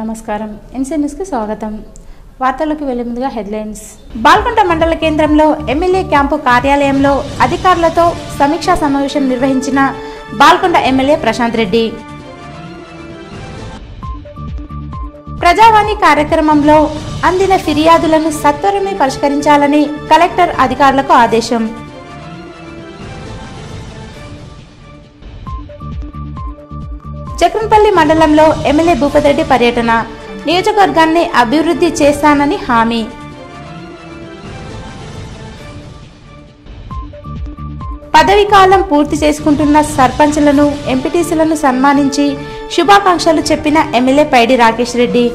నమస్కారం NC news కి స్వాగతం వార్తలకు వెళ్లే ముందుగా హెడ్లైన్స్ బాల్కొండ మండల కేంద్రంలో ఎమ్మెల్యే క్యాంపు కార్యాలయంలో అధికారులతో సమీక్షా సమావేశం నిర్వహించిన బాల్కొండ ఎమ్మెల్యే ప్రశాంత్ రెడ్డి ప్రజావాణి కార్యక్రమంలో అందిన ఫిర్యాదులను సత్వరమే పరిష్కరించాలని కలెక్టర్ అధికారులకు ఆదేశం చక్రంపల్లి మండలంలో ఎమ్మెల్యే భూపతిరెడ్డి పర్యటన నియోజకవర్గాన్ని అభివృద్ధి చేస్తానని హామీ పదవీకాలం పూర్తి చేసుకుంటున్న సర్పంచ్లను ఎంపీటీసీలను సన్మానించి శుభాకాంక్షలు చెప్పిన ఎమ్మెల్యే పైడి రాకేష్ రెడ్డి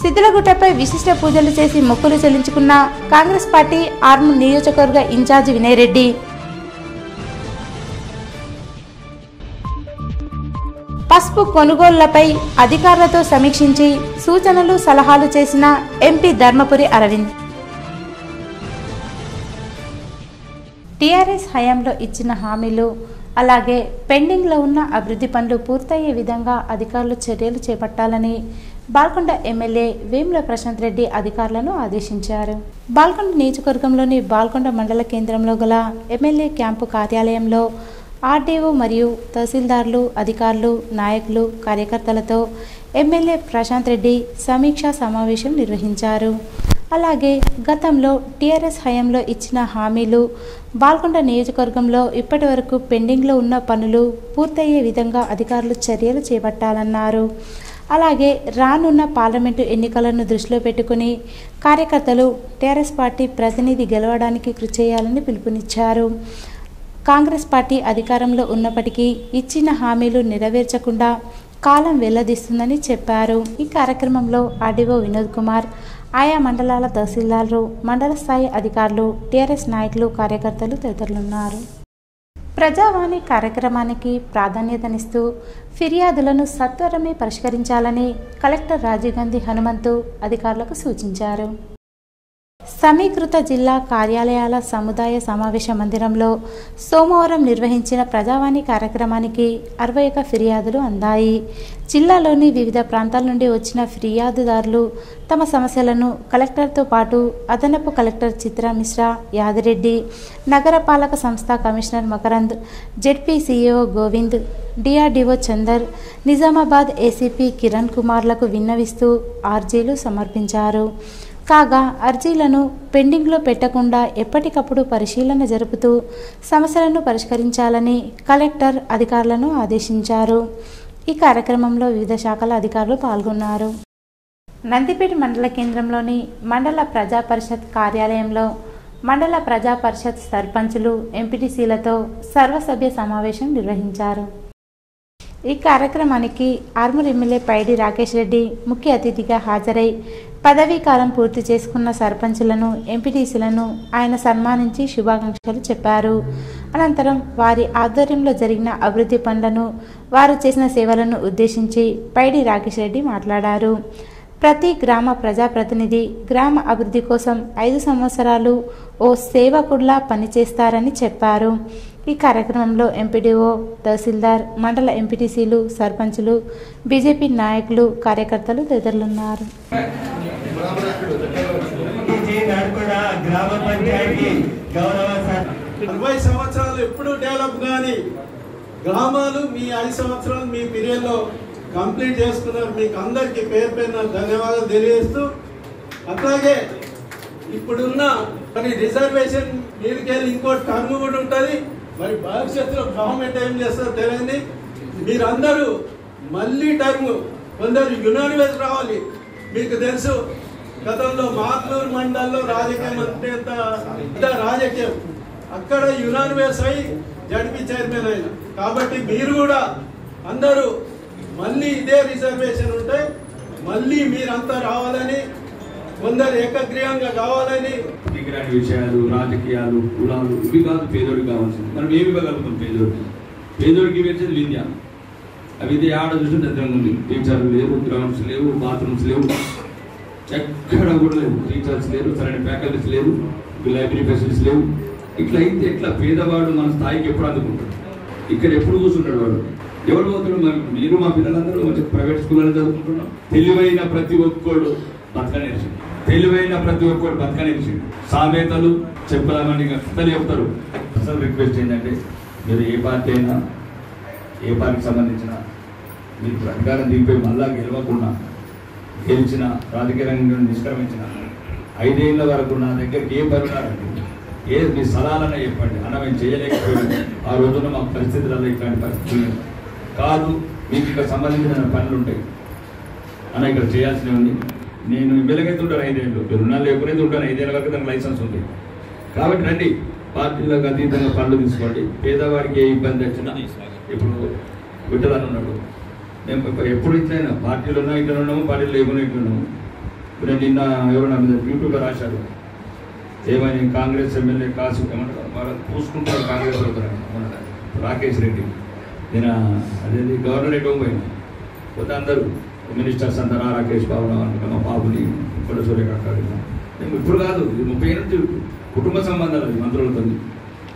సిద్ధులగుట్టపై విశిష్ట పూజలు చేసి మొక్కులు చెల్లించుకున్న కాంగ్రెస్ పార్టీ ఆర్మూర్ నియోజకవర్గ ఇన్ఛార్జి వినయ్ రెడ్డి పసుపు కొనుగోళ్లపై అధికారులతో సమీక్షించి సూచనలు సలహాలు చేసిన ఎంపీ ధర్మపురి అరవింద్ టీఆర్ఎస్ హయాంలో ఇచ్చిన హామీలు అలాగే పెండింగ్లో ఉన్న అభివృద్ధి పనులు పూర్తయ్యే విధంగా అధికారులు చర్యలు చేపట్టాలని బాల్కొండ ఎమ్మెల్యే వేముల ప్రశాంత్ రెడ్డి అధికారులను ఆదేశించారు. బాల్కొండ నియోజకవర్గంలోని బాల్కొండ మండల కేంద్రంలో గల ఎమ్మెల్యే క్యాంపు కార్యాలయంలో ఆర్డీఓ మరియు తహసీల్దార్లు అధికారులు నాయకులు కార్యకర్తలతో ఎమ్మెల్యే ప్రశాంత్ రెడ్డి సమీక్షా సమావేశం నిర్వహించారు. అలాగే గతంలో టీఆర్ఎస్ హయాంలో ఇచ్చిన హామీలు బాల్కొండ నియోజకవర్గంలో ఇప్పటి వరకు పెండింగ్లో ఉన్న పనులు పూర్తయ్యే విధంగా అధికారులు చర్యలు చేపట్టాలన్నారు. అలాగే రానున్న పార్లమెంటు ఎన్నికలను దృష్టిలో పెట్టుకుని కార్యకర్తలు టీఆర్ఎస్ పార్టీ ప్రతినిధి గెలవడానికి కృషి చేయాలని పిలుపునిచ్చారు. కాంగ్రెస్ పార్టీ అధికారంలో ఉన్నప్పటికీ ఇచ్చిన హామీలు నెరవేర్చకుండా కాలం వెల్లదీస్తుందని చెప్పారు. ఈ కార్యక్రమంలో ఆర్డీఓ వినోద్ కుమార్, ఆయా మండలాల తహసీల్దార్లు, మండల స్థాయి అధికారులు, టీఆర్ఎస్ నాయకులు, కార్యకర్తలు తదితరులున్నారు. ప్రజావాణి కార్యక్రమానికి ప్రాధాన్యతనిస్తూ ఫిర్యాదులను సత్వరమే పరిష్కరించాలని కలెక్టర్ రాజీవ్ గాంధీ హనుమంతు అధికారులకు సూచించారు. సమీకృత జిల్లా కార్యాలయాల సముదాయ సమావేశ మందిరంలో సోమవారం నిర్వహించిన ప్రజావాణి కార్యక్రమానికి 61 ఫిర్యాదులు అందాయి. జిల్లాలోని వివిధ ప్రాంతాల నుండి వచ్చిన ఫిర్యాదుదారులు తమ సమస్యలను కలెక్టర్తో పాటు అదనపు కలెక్టర్ చిత్రా మిశ్రా, యాదిరెడ్డి, నగరపాలక సంస్థ commissioner Makarand, ZP CEO Govind, DRDO Chandar, Nizamabad ACP Kiran కుమార్లకు విన్నవిస్తూ అర్జీలు సమర్పించారు. కాగా అర్జీలను పెండింగ్లో పెట్టకుండా ఎప్పటికప్పుడు పరిశీలన జరుపుతూ సమస్యలను పరిష్కరించాలని కలెక్టర్ అధికారులను ఆదేశించారు. ఈ కార్యక్రమంలో వివిధ శాఖల అధికారులు పాల్గొన్నారు. నందిపేట మండల కేంద్రంలోని మండల ప్రజా పరిషత్ కార్యాలయంలో మండల ప్రజా పరిషత్ సర్పంచులు ఎంపీటీసీలతో సర్వసభ్య సమావేశం నిర్వహించారు. ఈ కార్యక్రమానికి ఆర్మూర్ ఎమ్మెల్యే పైడి రాకేష్ రెడ్డి ముఖ్య అతిథిగా హాజరై పదవీ కాలం పూర్తి చేసుకున్న సర్పంచులను ఎంపీటీసీలను ఆయన సన్మానించి శుభాకాంక్షలు చెప్పారు. అనంతరం వారి ఆధ్వర్యంలో జరిగిన అభివృద్ధి పనులను, వారు చేసిన సేవలను ఉద్దేశించి పైడి రాకేష్ రెడ్డి మాట్లాడారు. ప్రతి గ్రామ ప్రజాప్రతినిధి గ్రామ అభివృద్ధి కోసం 5 సంవత్సరాలు ఓ సేవకుడిలా పనిచేస్తారని చెప్పారు. ఈ కార్యక్రమంలో ఎంపీడీఓ, తహసీల్దార్, మండల ఎంపీటీసీలు, సర్పంచులు, బీజేపీ నాయకులు, కార్యకర్తలు తదితరులున్నారు. 40 సంవత్సరాలు ఎప్పుడు డెవలప్ కానీ గ్రామాలు మీ 5 సంవత్సరాలు మీ పీరియడ్లో కంప్లీట్ చేసుకున్నారు. మీకు అందరికీ పేరు పేరున ధన్యవాదాలు తెలియజేస్తూ, అట్లాగే ఇప్పుడున్న మరి రిజర్వేషన్ మీరుకెళ్ళి ఇంకోటి టర్మ్ కూడా ఉంటుంది. మరి భవిష్యత్తులో గవర్నమెంట్ ఏం చేస్తారో తెలియంది. మీరందరూ మళ్ళీ టర్మ్ కొందరు యునానిమస్ రావాలి. మీకు తెలుసు గతంలో మాట్లూరు మండలంలో రాజకీయం అంటే ఎంత రాజకీయం, అక్కడ యునానిమస్ అయి జడ్పీ చైర్మన్ అయిన. కాబట్టి మీరు కూడా అందరూ మళ్ళీ ఇదే రిజర్వేషన్ ఉంటే మళ్ళీ మీరంతా రావాలని, కొందరు ఏకగ్రీవంగా కావాలని. విషయాలు, రాజకీయాలు, కులాలు ఇవి కాదు పేదోడికి కావాల్సింది. మనం ఏమి ఇవ్వగలుగుతాం పేదోడికి ఇవ్వేది విద్య. ఆ విద్య ఆడ చూసి దరిద్రంగా ఉంది. టీచర్లు లేవు, గ్రౌండ్స్ లేవు, బాత్రూమ్స్ లేవు, ఎక్కడ కూడా లేవు. టీచర్స్ లేరు, సరైన ఫ్యాకల్టీస్ లేవు, లైబ్రరీ ఫెసిలిటీస్ లేవు. ఇట్లా అయితే ఎట్లా పేదవాడు మన స్థాయికి ఎప్పుడు అందుకుంటాడు? ఇక్కడ ఎప్పుడు కూర్చుంటాడు వాడు? ఎవరు పోతున్నారు? మీరు మా పిల్లలందరూ కొంచెం ప్రైవేట్ స్కూల్లో చదువుకుంటున్నాం. తెలివైన ప్రతి ఒక్కడు బతకనేర్చింది. తెలివైన ప్రతి ఒక్కడు బతకనేర్చింది. సామెతలు చెప్పదామని కథలు చెప్తారు. అసలు రిక్వెస్ట్ ఏంటంటే మీరు ఏ పార్టీ అయినా, ఏ పార్టీకి సంబంధించిన మీరు అధికారం దిగిపోయి మళ్ళా గెలవకుండా గెలిచిన, రాజకీయ రంగం నిష్క్రమించిన 5 ఏళ్ళ వరకు నా దగ్గరికి ఏ పరున్నారండి, ఏ మీ సలహాలన్నా చెప్పండి అన్న. మేము చేయలేకపోయాం. ఆ రోజున మా పరిస్థితులలో ఇట్లాంటి పరిస్థితులు కాదు, మీకు ఇక్కడ సంబంధించిన పనులు ఉంటాయి అన్న, ఇక్కడ చేయాల్సినవి ఉంది. నేను ఎమ్మెల్యేకైతే ఉంటాను 5 ఏళ్ళు, రుణాలు లేకపోతే ఉంటాను 5 ఏళ్ళ వరకు దానికి లైసెన్స్ ఉంది. కాబట్టి రండి, పార్టీలకు అతీతంగా పనులు తీసుకోండి. పేదవాడికి ఏ ఇబ్బంది వచ్చినా ఇప్పుడు విట్టదని ఉన్నాడు. మేము ఎప్పుడు ఇట్లయినా పార్టీలు ఉన్నా ఇట్లా ఉన్నాము, పార్టీలు లేకుండా ఇట్లా ఉన్నాము. ఇప్పుడు నిన్న ఎవరైనా యూట్యూబ్లో రాశారు ఏమని, కాంగ్రెస్ ఎమ్మెల్యే కాసు ఏమంటారు వాళ్ళు పూసుకుంటారు కాంగ్రెస్ రాకేష్ రెడ్డి. నేను అదేది గవర్నర్ ఎటు పోయినా పోతే అందరూ మినిస్టర్స్ అంటారా రాకేష్ బాబు అనుకుంటా, మా బాబుని కూడా సూర్యకాడు. మేము ఇప్పుడు కాదు, ఇది 30 ఏళ్ళ కుటుంబ సంబంధాలు అది మంత్రులతో.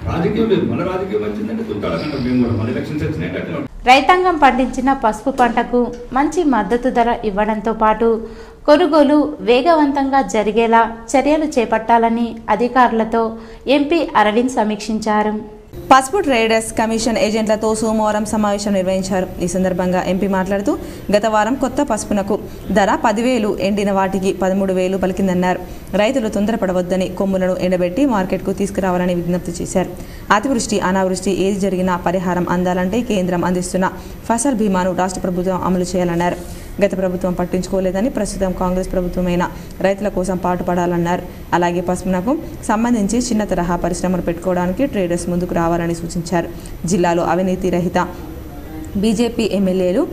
రాజకీయం లేదు, మన రాజకీయం వచ్చిందంటే తుంటాడకంటాం మేము కూడా. మన ఎలక్షన్స్ వచ్చినాయంటే రైతాంగం పండించిన పసుపు పంటకు మంచి మద్దతు ధర ఇవ్వడంతో పాటు కొనుగోలు వేగవంతంగా జరిగేలా చర్యలు చేపట్టాలని అధికారులతో ఎంపీ అరవింద్ సమీక్షించారు. పసుపు ట్రేడర్స్ కమిషన్ ఏజెంట్లతో సోమవారం సమావేశం నిర్వహించారు. ఈ సందర్భంగా ఎంపీ మాట్లాడుతూ గత వారం కొత్త పసుపునకు ధర 10,000, ఎండిన వాటికి 13,000 పలికిందన్నారు. రైతులు తొందరపడవద్దని కొమ్ములను ఎండబెట్టి మార్కెట్కు తీసుకురావాలని విజ్ఞప్తి చేశారు. అతివృష్టి, అనావృష్టి ఏది జరిగినా పరిహారం అందాలంటే కేంద్రం అందిస్తున్న ఫసల్ బీమాను రాష్ట్ర ప్రభుత్వం అమలు చేయాలన్నారు. గత ప్రభుత్వం పట్టించుకోలేదని ప్రస్తుతం కాంగ్రెస్ ప్రభుత్వమైన రైతుల కోసం పాటుపడాలన్నారు. అలాగే పసుపునకు సంబంధించి చిన్న తరహా పరిశ్రమలు పెట్టుకోవడానికి ట్రేడర్స్ ముందుకు రావాలని సూచించారు. జిల్లాలో అవినీతి రహిత బీజేపీ ఎమ్మెల్యేలు,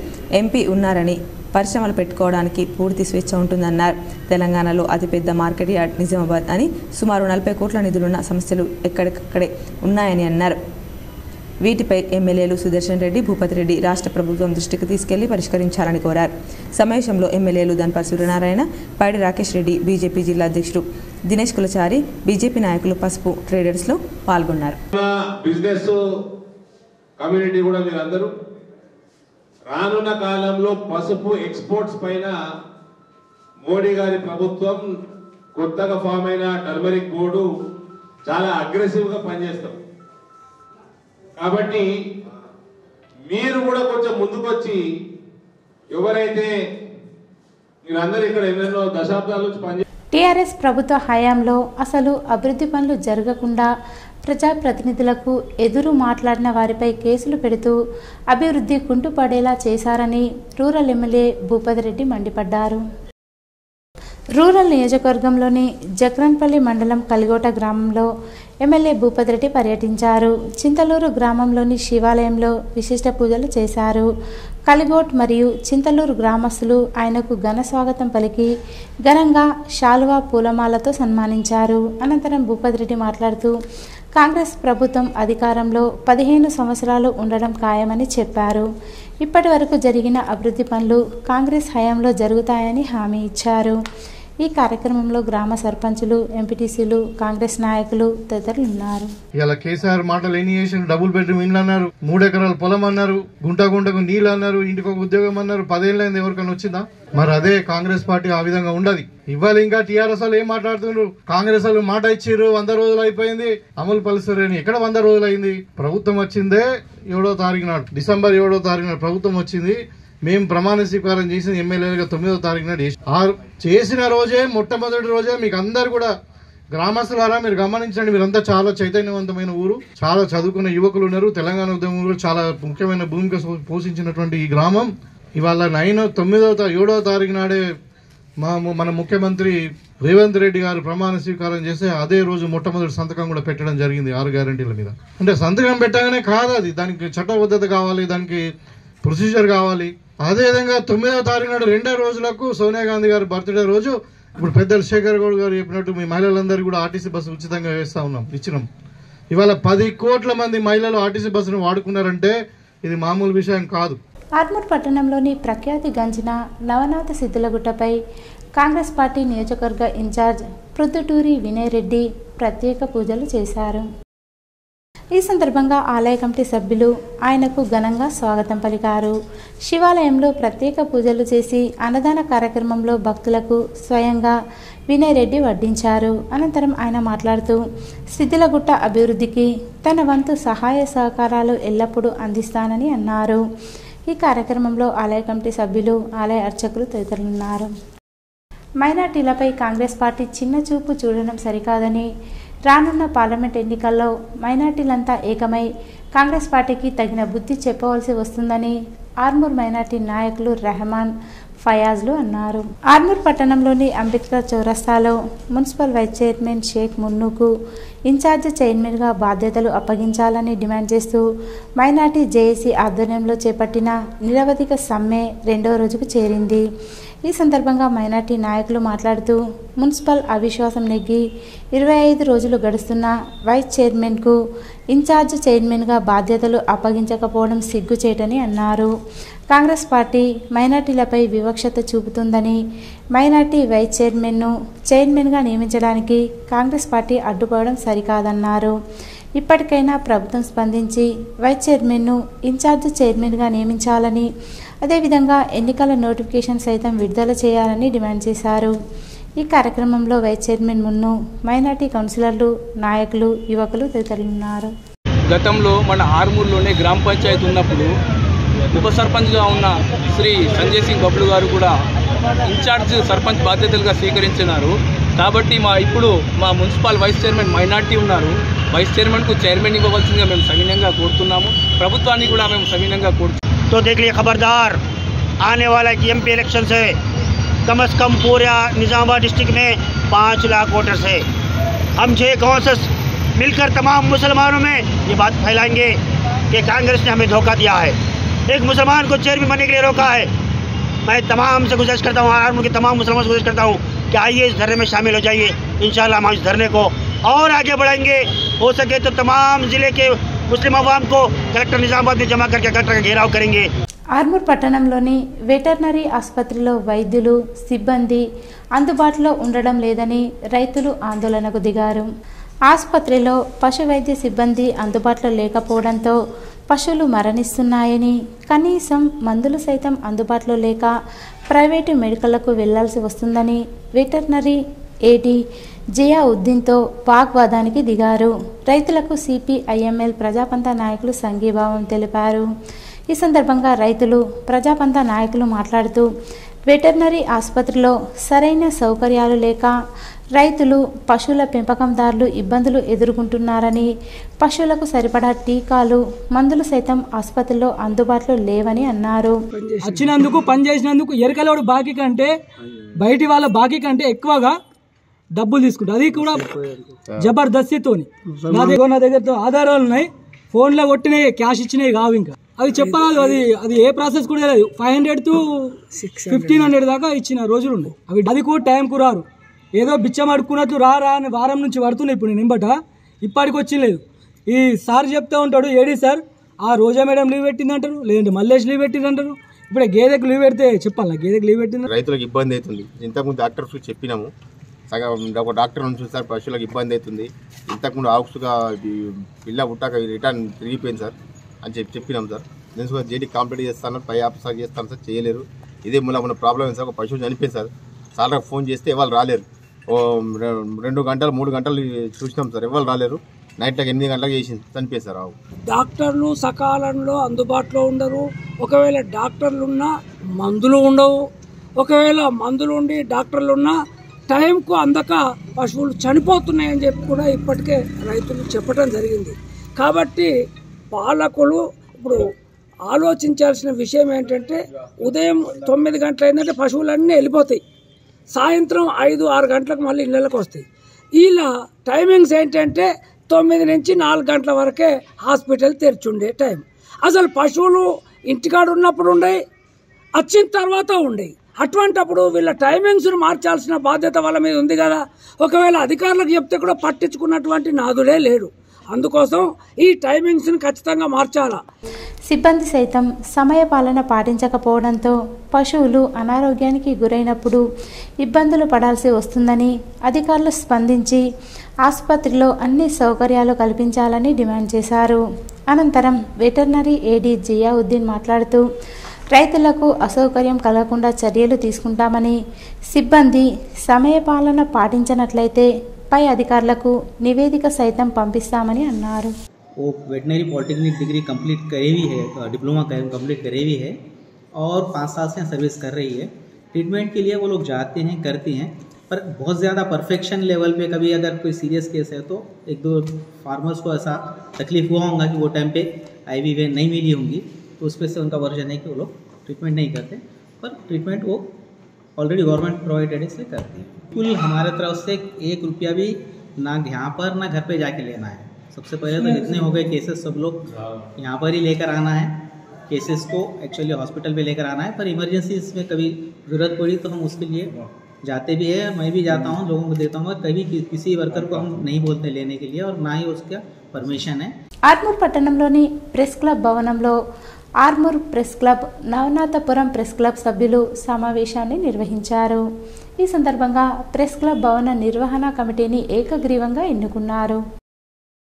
ఎంపీ ఉన్నారని పరిశ్రమలు పెట్టుకోవడానికి పూర్తి స్వేచ్ఛ ఉంటుందన్నారు. తెలంగాణలో అతిపెద్ద మార్కెట్ యార్డ్ నిజామాబాద్ అని సుమారు 40 కోట్ల నిధులున్న సంస్థలు ఎక్కడికక్కడే ఉన్నాయని అన్నారు. వీటిపై ఎమ్మెల్యేలు సుదర్శన్ రెడ్డి, భూపతి రెడ్డి రాష్ట్ర ప్రభుత్వం దృష్టికి తీసుకెళ్లి పరిష్కరించాలని కోరారు. సమావేశంలో ఎమ్మెల్యేలు ధన్పాల్ సూర్యనారాయణ, పైడి రాకేష్ రెడ్డి, బీజేపీ జిల్లా అధ్యక్షుడు దినేష్ కులచారి, బీజేపీ నాయకులు పసుపు ట్రేడర్స్లో పాల్గొన్నారు. బిజినెస్ కమ్యూనిటీ కూడా మీరందరూ రానున్న కాలంలో పసుపు ఎక్స్పోర్ట్స్ పైన మోడీ గారి ప్రభుత్వం కొత్తగా ఫామ్ అయిన టర్మరిక్ బోర్డు చాలా అగ్రెసివ్గా పనిచేస్తాం. కాబట్టి మీరు కూడా కొంచెం ముందుకొచ్చి ఎవరైతే మీరందరూ ఇక్కడ ఎన్నెన్నో దశాబ్దాల నుంచి పని టీఆర్ఎస్ ప్రభుత్వ హయాంలో అసలు అభివృద్ధి పనులు జరగకుండా ప్రజాప్రతినిధులకు ఎదురు మాట్లాడిన వారిపై కేసులు పెడుతూ అభివృద్ధి కుంటుపడేలా చేశారని రూరల్ ఎమ్మెల్యే భూపతి రెడ్డి మండిపడ్డారు. రూరల్ నియోజకవర్గంలోని జక్రన్పల్లి మండలం కలిగోట గ్రామంలో ఎమ్మెల్యే భూపతి రెడ్డి పర్యటించారు. చింతలూరు గ్రామంలోని శివాలయంలో విశిష్ట పూజలు చేశారు. కలిగోట్ మరియు చింతలూరు గ్రామస్తులు ఆయనకు ఘన స్వాగతం పలికి ఘనంగా శాలువా పూలమాలతో సన్మానించారు. అనంతరం భూపతి రెడ్డి మాట్లాడుతూ కాంగ్రెస్ ప్రభుత్వం అధికారంలో 15 సంవత్సరాలు ఉండడం ఖాయమని చెప్పారు. ఇప్పటి వరకు జరిగిన అభివృద్ధి పనులు కాంగ్రెస్ హయాంలో జరుగుతాయని హామీ ఇచ్చారు. ఈ కార్యక్రమంలో గ్రామ సర్పంచులు, ఎంపీటీసీలు, కాంగ్రెస్ నాయకులు తదితరులు ఉన్నారు. ఇలా కేసీఆర్ మాటలు ఎన్ని చేసిన, డబుల్ బెడ్రూమ్ ఇండ్లు అన్నారు, 3 ఎకరాల పొలం అన్నారు, గుంటకు నీళ్లు అన్నారు, ఇంటికి ఒక ఉద్యోగం అన్నారు. 10 ఏళ్ళైంది, ఎవరికైనా వచ్చిందా? మరి అదే కాంగ్రెస్ పార్టీ ఆ విధంగా ఉండదు. ఇవాళ ఇంకా టీఆర్ఎస్ వాళ్ళు ఏం మాట్లాడుతున్నారు? కాంగ్రెస్ వాళ్ళు మాట ఇచ్చారు, 100 రోజులు అయిపోయింది, అమలు పలుస్తారని. ఎక్కడ 100 రోజులు అయింది? ప్రభుత్వం వచ్చిందే 7వ తారీఖు నాడు, డిసెంబర్ 7వ తారీఖు నాడు ప్రభుత్వం వచ్చింది. మేము ప్రమాణ స్వీకారం చేసిన ఎమ్మెల్యేలుగా 9వ తారీఖు నాడు చేసిన రోజే, మొట్టమొదటి రోజే మీకు అందరు కూడా గ్రామస్తులారా మీరు గమనించండి, మీరంతా చాలా చైతన్యవంతమైన ఊరు, చాలా చదువుకున్న యువకులు ఉన్నారు. తెలంగాణ ఉద్యమంలో చాలా ముఖ్యమైన భూమిక పోషించినటువంటి ఈ గ్రామం ఇవాళ 7వ తారీఖు నాడే మన ముఖ్యమంత్రి రేవంత్ రెడ్డి గారు ప్రమాణ స్వీకారం చేస్తే అదే రోజు మొట్టమొదటి సంతకం కూడా పెట్టడం జరిగింది 6 గ్యారంటీల మీద. అంటే సంతకం పెట్టగానే కాదు, అది దానికి చట్టబద్ధత కావాలి, దానికి ప్రొసీజర్ కావాలి. అదేవిధంగా 9వ తారీఖు నాడు 2 రోజులకు సోనియా గాంధీ గారి బర్త్డే రోజు ఇప్పుడు పెద్దలు శేఖర్ గౌడ్ గారు చెప్పినట్టు మీ మహిళలందరూ కూడా ఆర్టీసీ బస్సు ఉచితంగా ఇచ్చినాం. ఇవాళ 10 కోట్ల మంది మహిళలు ఆర్టీసీ బస్సును వాడుకున్నారంటే ఇది మామూలు విషయం కాదు. ఆర్మూర్ పట్టణంలోని ప్రఖ్యాతి గంచిన నవనాథ సిద్ధులగుట్టపై కాంగ్రెస్ పార్టీ నియోజకవర్గ ఇన్ఛార్జ్ ప్రొద్దుటూరి వినయ్ రెడ్డి ప్రత్యేక పూజలు చేశారు. ఈ సందర్భంగా ఆలయ కమిటీ సభ్యులు ఆయనకు ఘనంగా స్వాగతం పలికారు. శివాలయంలో ప్రత్యేక పూజలు చేసి అన్నదాన కార్యక్రమంలో భక్తులకు స్వయంగా వినయ్ రెడ్డి వడ్డించారు. అనంతరం ఆయన మాట్లాడుతూ శిథిలగుట్ట అభివృద్ధికి తన వంతు సహాయ సహకారాలు ఎల్లప్పుడూ అందిస్తానని అన్నారు. ఈ కార్యక్రమంలో ఆలయ కమిటీ సభ్యులు, ఆలయ అర్చకులు తదితరులున్నారు. మైనార్టీలపై కాంగ్రెస్ పార్టీ చిన్న చూపు చూడడం సరికాదని, రానున్న పార్లమెంట్ ఎన్నికల్లో మైనార్టీలంతా ఏకమై కాంగ్రెస్ పార్టీకి తగిన బుద్ధి చెప్పవలసి వస్తుందని ఆర్మూర్ మైనార్టీ నాయకులు రెహమాన్, ఫయాజ్లు అన్నారు. ఆర్మూర్ పట్టణంలోని అంబేద్కర్ చౌరస్తాలో మున్సిపల్ వైస్ చైర్మన్ షేక్ మున్నుకు ఇన్ఛార్జ్ చైర్మన్గా బాధ్యతలు అప్పగించాలని డిమాండ్ చేస్తూ మైనార్టీ జేఏసీ ఆధ్వర్యంలో చేపట్టిన నిరవధిక సమ్మె 2వ రోజుకు చేరింది. ఈ సందర్భంగా మైనార్టీ నాయకులు మాట్లాడుతూ మున్సిపల్ అవిశ్వాసం నెగ్గి 25 రోజులు గడుస్తున్న వైస్ చైర్మన్కు ఇన్ఛార్జ్ చైర్మన్గా బాధ్యతలు అప్పగించకపోవడం సిగ్గుచేటని అన్నారు. కాంగ్రెస్ పార్టీ మైనార్టీలపై వివక్షత చూపుతుందని, మైనార్టీ వైస్ చైర్మన్ను చైర్మన్గా నియమించడానికి కాంగ్రెస్ పార్టీ అడ్డుపడడం సరికాదన్నారు. ఇప్పటికైనా ప్రభుత్వం స్పందించి వైస్ చైర్మన్ను ఇన్ఛార్జ్ చైర్మన్గా నియమించాలని, అదేవిధంగా ఎన్నికల నోటిఫికేషన్ సైతం విడుదల చేయాలని డిమాండ్ చేశారు. ఈ కార్యక్రమంలో వైస్ చైర్మన్ మున్ను, మైనార్టీ కౌన్సిలర్లు, నాయకులు, యువకులు తదితరులున్నారు. గతంలో మన ఆర్మూర్లోనే గ్రామ పంచాయతీ ఉన్నప్పుడు ఉప సర్పంచ్గా ఉన్న శ్రీ సంజయ్ సింగ్ బబ్లు గారు కూడా ఇన్ఛార్జ్ సర్పంచ్ బాధ్యతలుగా స్వీకరించినారు. కాబట్టి ఇప్పుడు మా మున్సిపల్ వైస్ చైర్మన్ మైనార్టీ ఉన్నారు. వైస్ చైర్మన్కు చైర్మన్ ఇవ్వవలసిందిగా మేము సవినయంగా కోరుతున్నాము. ప్రభుత్వాన్ని కూడా మేము సవినయంగా కోరుతున్నాము. तो देख लीजिए खबरदार, आने वाला एमपी इलेक्शन से कम से कम पूरा निजामाबाद डिस्ट्रिक्ट में 5 लाख वोटर्स है। हम 6 गाँव से मिलकर तमाम मुसलमानों में ये बात फैलाएंगे कि कांग्रेस ने हमें धोखा दिया है, एक मुसलमान को चेयरमैन बनने के लिए रोका है। मैं तमाम से गुजारिश करता हूँ, आर्मूर के तमाम मुसलमानों से गुजारिश करता हूँ कि आइए इस धरने में शामिल हो जाइए। इंशाल्लाह हम इस धरने को और आगे बढ़ाएंगे। हो सके तो तमाम ज़िले के मुस्लिम अवाम को कलेक्टर निजामाबाद में जमा करके कलेक्टर का घेराव करेंगे। ఆర్మూర్ పట్టణంలోని వెటర్నరీ ఆసుపత్రిలో వైద్యులు, సిబ్బంది అందుబాటులో ఉండడం లేదని రైతులు ఆందోళనకు దిగారు. ఆసుపత్రిలో పశు వైద్య సిబ్బంది అందుబాటులో లేకపోవడంతో పశువులు మరణిస్తున్నాయని, కనీసం మందులు సైతం అందుబాటులో లేక ప్రైవేటు మెడికల్లకు వెళ్లాల్సి వస్తుందని వెటర్నరీ ఏడీ జియాఉద్దీన్తో వాగ్వాదానికి దిగారు. రైతులకు సిపిఐఎంఎల్ ప్రజాపంత నాయకులు సంఘీభావం తెలిపారు. ఈ సందర్భంగా రైతులు, ప్రజాపంత నాయకులు మాట్లాడుతూ వెటర్నరీ ఆసుపత్రిలో సరైన సౌకర్యాలు లేక రైతులు, పశువుల పెంపకందారులు ఇబ్బందులు ఎదుర్కొంటున్నారని, పశువులకు సరిపడా టీకాలు, మందులు సైతం ఆసుపత్రిలో అందుబాటులో లేవని అన్నారు. వచ్చినందుకు పనిచేసినందుకు ఎరకలోడు బాకీ కంటే బయటి వాళ్ళ బాకీ కంటే ఎక్కువగా డబ్బులు తీసుకుంటారు. అది కూడా జబర్దస్తితోని. నా దగ్గరతో ఆధారాలు ఉన్నాయి, ఫోన్లో కొట్టినాయి, క్యాష్ ఇచ్చినాయి కావు. ఇంకా అది చెప్పరాదు. అది ఏ ప్రాసెస్ కూడా లేదు. 500 to 1500 దాకా ఇచ్చిన రోజులు ఉన్నాయి. అది కూడా టైంకు రారు. ఏదో బిచ్చం అడుక్కున్నట్లు రా అని వారం నుంచి పడుతున్నాయి. ఇప్పుడు నేను ఎంబట ఇప్పటికి వచ్చి లేదు. ఈ సార్ చెప్తూ ఉంటాడు, ఏడీ సార్ ఆ రోజా మేడం లీవ్ పెట్టిందంటారు, లేదంటే మల్లేష్ లీవ్ పెట్టిందంటారు. ఇప్పుడు గేదెకు లీవ్ పెడితే చెప్పాలి, గేదెకు లీవ్ పెట్టింది. రైతులకు ఇబ్బంది అవుతుంది. ఇంతకుముందు డాక్టర్స్ చెప్పినాము, ఒక డాక్టర్ నుంచి సార్ పశువులకు ఇబ్బంది అవుతుంది. ఇంతకుముందు ఆక్సుగా పిల్ల పుట్టాక రిటర్న్ తిరిగిపోయింది సార్ అని చెప్పినాం సార్. నేను జేడీ కంప్లీట్ చేస్తాను, పై ఆఫీసర్ చేస్తాను సార్, చేయలేరు. ఇదే మన ప్రాబ్లం సార్. ఒక పశువు చనిపోయింది సార్, చాలా ఫోన్ చేస్తే ఎవరు రాలేరు. 2 గంటలు 3 గంటలు చూసినాం సార్, ఎవరు రాలేరు. నైట్లకు 8 గంటలకు చేసి చనిపోయింది సార్. డాక్టర్లు సకాలంలో అందుబాటులో ఉండరు. ఒకవేళ డాక్టర్లు ఉన్నా మందులు ఉండవు. ఒకవేళ మందులు ఉండి డాక్టర్లు ఉన్నా టైంకు అందక పశువులు చనిపోతున్నాయని చెప్పి కూడా ఇప్పటికే రైతులు చెప్పడం జరిగింది. కాబట్టి పాలకులు ఇప్పుడు ఆలోచించాల్సిన విషయం ఏంటంటే, ఉదయం 9 గంటలు అయిందంటే పశువులన్నీ వెళ్ళిపోతాయి. సాయంత్రం 5-6 గంటలకు మళ్ళీ ఇళ్ళకి వస్తాయి. ఇలా టైమింగ్స్ ఏంటంటే 9 నుంచి 4 గంటల వరకే హాస్పిటల్ తెరిచుండే టైం. అసలు పశువులు ఇంటికాడ ఉన్నప్పుడు ఉండేవి, వచ్చిన తర్వాత ఉండేవి. అటువంటప్పుడు వీళ్ళ టైమింగ్స్ను మార్చాల్సిన బాధ్యత వాళ్ళ మీద ఉంది కదా. ఒకవేళ అధికారులకు చెప్తే కూడా పట్టించుకున్నటువంటి నాదుడే లేడు. అందుకోసం ఈ టైమింగ్స్ని ఖచ్చితంగా మార్చాలా. సిబ్బంది సైతం సమయపాలన పాటించకపోవడంతో పశువులు అనారోగ్యానికి గురైనప్పుడు ఇబ్బందులు పడాల్సి వస్తుందని అధికారులు స్పందించి ఆసుపత్రిలో అన్ని సౌకర్యాలు కల్పించాలని డిమాండ్ చేశారు. అనంతరం వెటర్నరీ ఏడీ జియావుద్దీన్ మాట్లాడుతూ రైతులకు అసౌకర్యం కలగకుండా చర్యలు తీసుకుంటామని, సిబ్బంది సమయపాలన పాటించనట్లయితే పై అధికారులకు నివేదిక సైతం పంపిస్తామని అన్నారు. वो वेटनरी पॉलिटेक्निक डिग्री कंप्लीट करे हुई है, डिप्लोमा कंप्लीट करे हुई है और 5 साल से सर्विस कर रही है. ट्रीटमेंट के लिए वो लोग जाते हैं, करते हैं, पर बहुत ज़्यादा परफेक्शन लेवल पे कभी अगर कोई सीरियस केस है तो 1-2 फार्मर्स को ऐसा तकलीफ हुआ होगा कि वो टाइम पे IV वे नहीं मिली होंगी, तो उस पर से उनका वर्जन है कि वो लोग ट्रीटमेंट नहीं करते, पर ट्रीटमेंट वो ऑलरेडी गवर्नमेंट प्रोवाइडेड इसलिए करती है. कुल हमारे तरफ से 1 रुपया भी ना यहाँ पर ना घर पे जाके लेना है. सबसे पहले तो जितने हो गए केसेस सब लोग यहाँ पर ही लेकर आना है. केसेस को एक्चुअली हॉस्पिटल पे लेकर आना है, पर इमरजेंसीज में कभी ज़रूरत पड़ी तो हम उसके लिए जाते भी है. मैं भी जाता हूँ, लोगों को देता हूँ. कभी किसी वर्कर को हम नहीं बोलते लेने के लिए और ना ही उसका परमिशन है. ఆర్మూర్ పట్టణంలోని ప్రెస్ క్లబ్ భవనంలో Armoor press club, Navanathapuram press club సభ్యులు సమావేశాన్ని నిర్వహించారు. ఈ సందర్భంగా ప్రెస్ క్లబ్ భవన నిర్వహణ కమిటీని ఏకగ్రీవంగా ఎన్నుకున్నారు.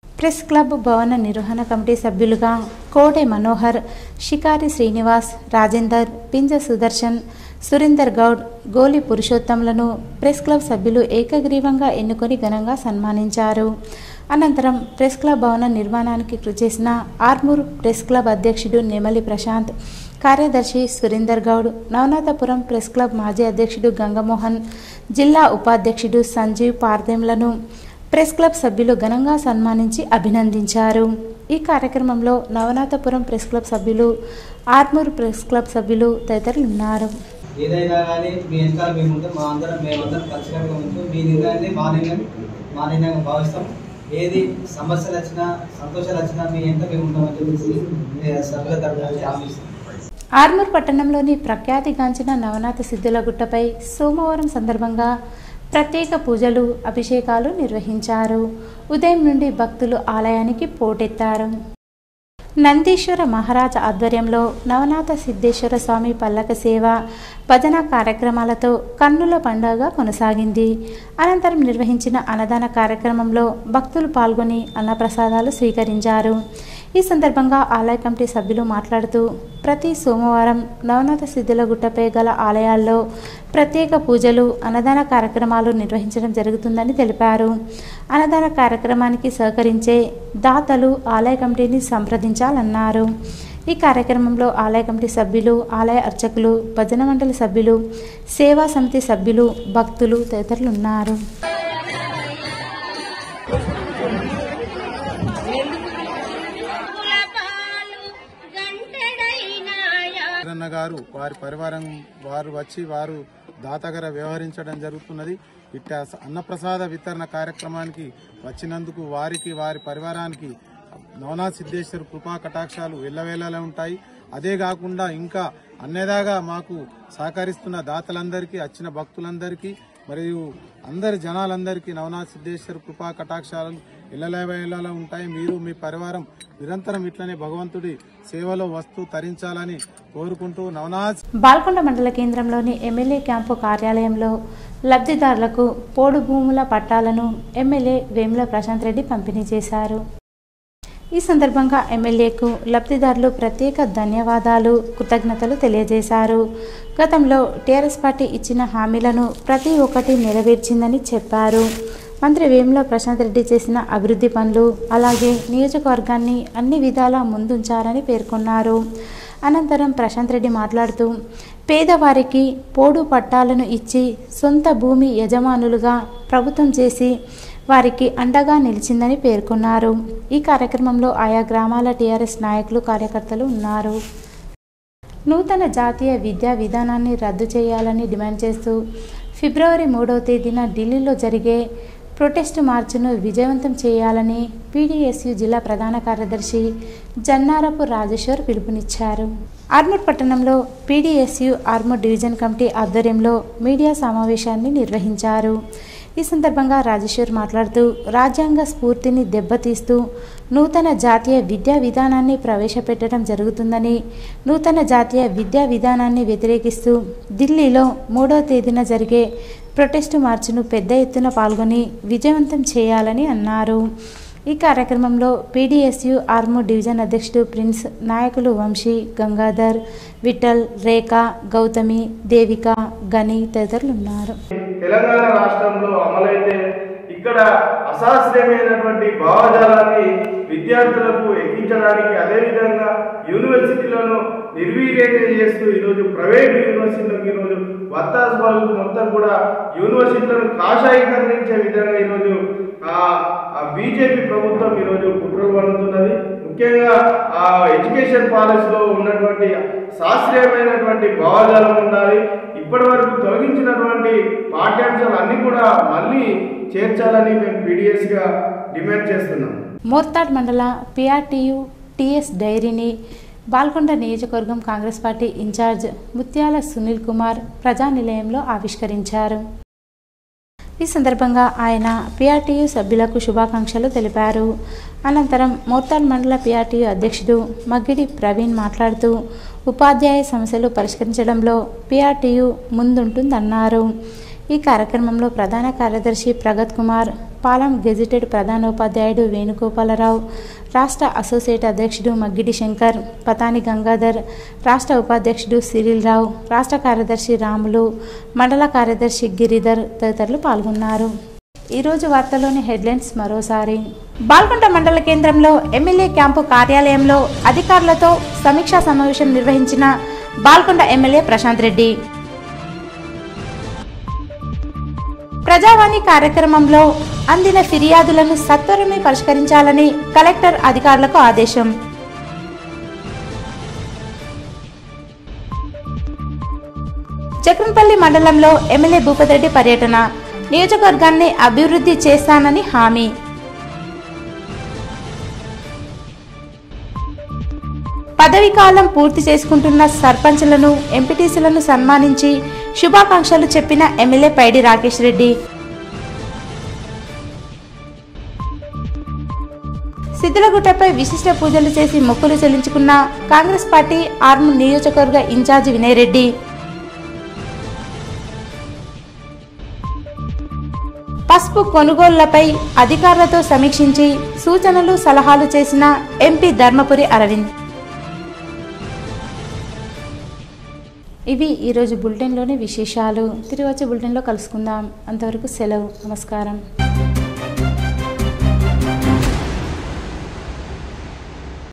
ప్రెస్ క్లబ్ భవన నిర్వహణ కమిటీ సభ్యులుగా కోడే మనోహర్, షికారి శ్రీనివాస్, రాజేందర్, పింజ సుదర్శన్, సురేందర్ గౌడ్, గోలి పురుషోత్తంలను ప్రెస్ క్లబ్ సభ్యులు ఏకగ్రీవంగా ఎన్నుకొని ఘనంగా సన్మానించారు. అనంతరం ప్రెస్ క్లబ్ భవన నిర్మాణానికి కృషి చేసిన ఆర్మూర్ ప్రెస్ క్లబ్ అధ్యక్షుడు నెమలి ప్రశాంత్, కార్యదర్శి సురేందర్ గౌడ్, నవనాథపురం ప్రెస్ క్లబ్ మాజీ అధ్యక్షుడు గంగమోహన్, జిల్లా ఉపాధ్యక్షుడు సంజీవ్ పార్దెంలను ప్రెస్ క్లబ్ సభ్యులు ఘనంగా సన్మానించి అభినందించారు. ఈ కార్యక్రమంలో నవనాథపురం ప్రెస్ క్లబ్ సభ్యులు, ఆర్మూర్ ప్రెస్ క్లబ్ సభ్యులు తదితరులు ఉన్నారు. ఏదైనా కానీ మీ వెనకాల మేముంటాం, మేమందరం కలిసికట్టుగా ఉంటాం. మీ నిర్ణయాన్ని మా నిర్ణయంగా భావిస్తాం. ఏది సమస్యలు వచ్చినా సంతోషాలు వచ్చినా మీ ఎంత మేము ఉంటామని చెప్పేసి సభ్యుల తరఫున ఆశిస్తాం. ఆర్మూర్ పట్టణంలోని ప్రఖ్యాతిగాంచిన నవనాథ సిద్ధుల గుట్టపై సోమవారం సందర్భంగా ప్రత్యేక పూజలు, అభిషేకాలు నిర్వహించారు. ఉదయం నుండి భక్తులు ఆలయానికి పోటెత్తారు. నందీశ్వర మహారాజ్ ఆధ్వర్యంలో నవనాథ సిద్ధేశ్వర స్వామి పల్లక సేవ, భజన కార్యక్రమాలతో కన్నుల పండుగ కొనసాగింది. అనంతరం నిర్వహించిన అన్నదాన కార్యక్రమంలో భక్తులు పాల్గొని అన్నప్రసాదాలు స్వీకరించారు. ఈ సందర్భంగా ఆలయ కమిటీ సభ్యులు మాట్లాడుతూ ప్రతి సోమవారం నవనాథ సిద్ధుల గుట్టపై గల ఆలయాల్లో ప్రత్యేక పూజలు, అన్నదాన కార్యక్రమాలు నిర్వహించడం జరుగుతుందని తెలిపారు. అన్నదాన కార్యక్రమానికి సహకరించే దాతలు ఆలయ కమిటీని సంప్రదించాలన్నారు. ఈ కార్యక్రమంలో ఆలయ కమిటీ సభ్యులు, ఆలయ అర్చకులు, భజన మండలి సభ్యులు, సేవా సమితి సభ్యులు, భక్తులు తదితరులు ఉన్నారు. గారు వారి పరివారం వారు వచ్చి వారు దాతగా వ్యవహరించడం జరుగుతున్నది. ఇట్లా అన్నప్రసాద వితరణ కార్యక్రమానికి వచ్చినందుకు వారికి వారి పరివారానికి నవనాథ సిద్ధేశ్వర కృపా కటాక్షాలు ఎల్లవేళలా ఉంటాయి. అదే కాకుండా ఇంకా అన్నేదాగా మాకు సహకరిస్తున్న దాతలందరికీ, వచ్చిన భక్తులందరికీ మరియు అందరి జనాలందరికీ నవనాథ సిద్ధేశ్వర కృపా కటాక్షాలు ఎల్లవేళలా ఉంటాయి. మీరు మీ పరివారం నిరంతరం ఇట్లనే భగవంతుడి సేవలో వస్తూ తరించాలని కోరుకుంటూ నవనాథ్. బాల్కొండ మండల కేంద్రంలోని ఎమ్మెల్యే క్యాంపు కార్యాలయంలో లబ్ధిదారులకు పోడు భూముల పట్టాలను ఎమ్మెల్యే వేముల ప్రశాంత్ రెడ్డి పంపిణీ చేశారు. ఈ సందర్భంగా ఎమ్మెల్యేకు లబ్ధిదారులు ప్రత్యేక ధన్యవాదాలు, కృతజ్ఞతలు తెలియజేశారు. గతంలో టీఆర్ఎస్ పార్టీ ఇచ్చిన హామీలను ప్రతి ఒక్కటి నెరవేర్చిందని చెప్పారు. మంత్రి వేముల ప్రశాంత్ రెడ్డి చేసిన అభివృద్ధి పనులు, అలాగే నియోజకవర్గాన్ని అన్ని విధాలా ముందుంచారని పేర్కొన్నారు. అనంతరం ప్రశాంత్ రెడ్డి మాట్లాడుతూ పేదవారికి పోడు పట్టాలను ఇచ్చి సొంత భూమి యజమానులుగా ప్రభుత్వం చేసి వారికి అండగా నిలిచిందని పేర్కొన్నారు. ఈ కార్యక్రమంలో ఆయా గ్రామాల టీఆర్ఎస్ నాయకులు, కార్యకర్తలు ఉన్నారు. నూతన జాతీయ విద్యా విధానాన్ని రద్దు చేయాలని డిమాండ్ చేస్తూ ఫిబ్రవరి 3వ తేదీన ఢిల్లీలో జరిగే ప్రొటెస్ట్ మార్చును విజయవంతం చేయాలని పీడీఎస్యు జిల్లా ప్రధాన కార్యదర్శి జన్నారపు రాజేశ్వర్ పిలుపునిచ్చారు. ఆర్మూర్ పట్టణంలో పీడీఎస్యు ఆర్మూర్ డివిజన్ కమిటీ ఆధ్వర్యంలో మీడియా సమావేశాన్ని నిర్వహించారు. ఈ సందర్భంగా రాజేశ్వర్ మాట్లాడుతూ రాజ్యాంగ స్ఫూర్తిని దెబ్బతీస్తూ నూతన జాతీయ విద్యా విధానాన్ని ప్రవేశపెట్టడం జరుగుతుందని, నూతన జాతీయ విద్యా విధానాన్ని వ్యతిరేకిస్తూ ఢిల్లీలో 3వ తేదీన జరిగే ప్రొటెస్టు మార్చును పెద్ద ఎత్తున పాల్గొని విజయవంతం చేయాలని అన్నారు. ఈ కార్యక్రమంలో పీడీఎస్యు ఆర్మూర్ డివిజన్ అధ్యక్షుడు ప్రిన్స్, నాయకులు వంశీ, గంగాధర్, విఠల్, రేఖ, గౌతమి, దేవిక, గని తదితరులు ఉన్నారు. తెలంగాణ రాష్ట్రంలో అమలైతే ఇక్కడ అశాస్త్రీయమైనటువంటి భావజాలాన్ని విద్యార్థులకు ఎక్కించడానికి, అదేవిధంగా యూనివర్సిటీలను నిర్వీర్యం చేస్తూ ఈరోజు ప్రైవేట్ యూనివర్సిటీలకు ఈరోజు వత్తాసు పలుకు మొత్తం కూడా యూనివర్సిటీలను కాషాయీకరించే విధంగా ఈరోజు బీజేపీ ప్రభుత్వం ఈరోజు కుట్రలు పడుతున్నది. ముఖ్యంగా ఎడ్యుకేషన్ పాలసీలో ఉన్నటువంటి శాస్త్రీయమైనటువంటి భావజాలం ఉండాలి. ఇప్పటి వరకు తొలగించినటువంటి పాఠ్యాంశాలు అన్ని కూడా మళ్ళీ చేర్చాలని మేము పీడీఎస్గా డిమాండ్ చేస్తున్నాం. మోర్తాడ్ మండల పిఆర్టీయు టీఎస్ డైరీని బాల్కొండ నియోజకవర్గం కాంగ్రెస్ పార్టీ ఇన్ఛార్జ్ ముత్యాల సునీల్ కుమార్ ప్రజానిలయంలో ఆవిష్కరించారు. ఈ సందర్భంగా ఆయన పిఆర్టీయు సభ్యులకు శుభాకాంక్షలు తెలిపారు. అనంతరం మోర్తాడ్ మండల పిఆర్టీయు అధ్యక్షుడు మగ్గిడి ప్రవీణ్ మాట్లాడుతూ ఉపాధ్యాయ సమస్యలు పరిష్కరించడంలో పిఆర్టీయు ముందుంటుందన్నారు. ఈ కార్యక్రమంలో ప్రధాన కార్యదర్శి ప్రగత్ కుమార్, పాలెం గెజిటెడ్ ప్రధానోపాధ్యాయుడు వేణుగోపాలరావు, రాష్ట్ర అసోసియేట్ అధ్యక్షుడు మగ్గిడి శంకర్, పతాని గంగాధర్, రాష్ట్ర ఉపాధ్యక్షుడు సిరిల్ రావు, రాష్ట్ర కార్యదర్శి రాములు, మండల కార్యదర్శి గిరిధర్ తదితరులు పాల్గొన్నారు. ఈరోజు వార్తలోని హెడ్లైన్స్ మరోసారి. బాల్కొండ మండల కేంద్రంలో ఎమ్మెల్యే క్యాంపు కార్యాలయంలో అధికారులతో సమీక్షా సమావేశం నిర్వహించిన బాల్కొండ ఎమ్మెల్యే ప్రశాంత్ రెడ్డి. ప్రజావాణి కార్యక్రమంలో అందిన ఫిర్యాదులను సత్వరమే పరిష్కరించాలని కలెక్టర్ అధికారులకు ఆదేశం. చక్రంపల్లి మండలంలో ఎమ్మెల్యే భూపతి రెడ్డి పర్యటన, నియోజకవర్గాన్ని అభివృద్ధి చేస్తానని హామీ. పదవీ కాలం పూర్తి చేసుకుంటున్న సర్పంచ్లను, ఎంపీటీసీలను సన్మానించి శుభాకాంక్షలు చెప్పిన ఎమ్మెల్యే పైడి రాకేష్ రెడ్డి. సిద్ధులగుట్టపై విశిష్ట పూజలు చేసి మొక్కులు చెల్లించుకున్న కాంగ్రెస్ పార్టీ ఆర్మూర్ నియోజకవర్గ ఇన్ఛార్జి వినయ్ రెడ్డి. పసుపు కొనుగోళ్లపై అధికారులతో సమీక్షించి సూచనలు, సలహాలు చేసిన ఎంపీ ధర్మపురి అరవింద్. ఇవి ఈరోజు బులెటిన్లోని విశేషాలు. తిరిగి వచ్చే బులెటిన్లో కలుసుకుందాం. అంతవరకు సెలవు. నమస్కారం.